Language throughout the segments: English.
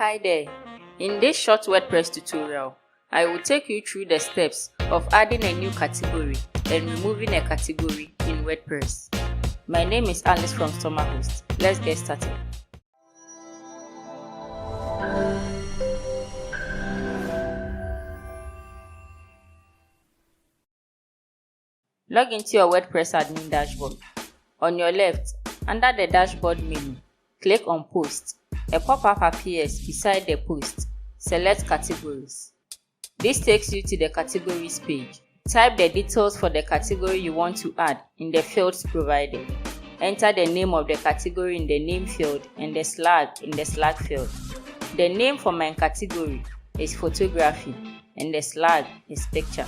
Hi there! In this short WordPress tutorial, I will take you through the steps of adding a new category and removing a category in WordPress. My name is Alice from StormerHost. Let's get started. Log into your WordPress admin dashboard. On your left, under the dashboard menu, click on Post. A pop-up appears beside the post. Select Categories. This takes you to the Categories page. Type the details for the category you want to add in the fields provided. Enter the name of the category in the Name field and the Slug in the Slug field. The name for my category is Photography and the Slug is Picture.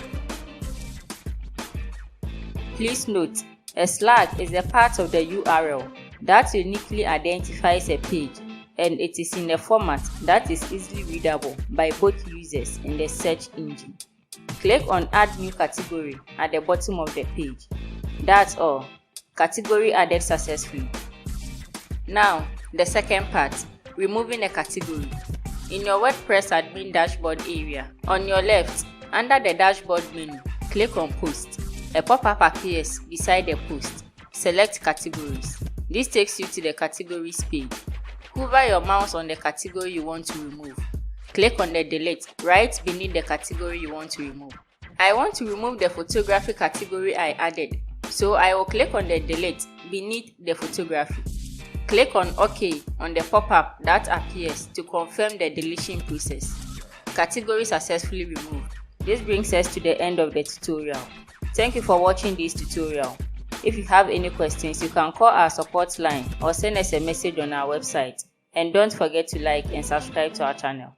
Please note, a slug is a part of the URL that uniquely identifies a page, and it is in a format that is easily readable by both users and the search engine. Click on Add New Category at the bottom of the page. That's all. Category added successfully. Now, the second part, removing a category. In your WordPress admin dashboard area, on your left, under the dashboard menu, click on Post. A pop-up appears beside the post. Select Categories. This takes you to the Categories page. Hover your mouse on the category you want to remove. Click on the Delete right beneath the category you want to remove. I want to remove the photography category I added, so I will click on the Delete beneath the photography. Click on OK on the pop-up that appears to confirm the deletion process. Category successfully removed. This brings us to the end of the tutorial. Thank you for watching this tutorial. If you have any questions, you can call our support line or send us a message on our website. And don't forget to like and subscribe to our channel.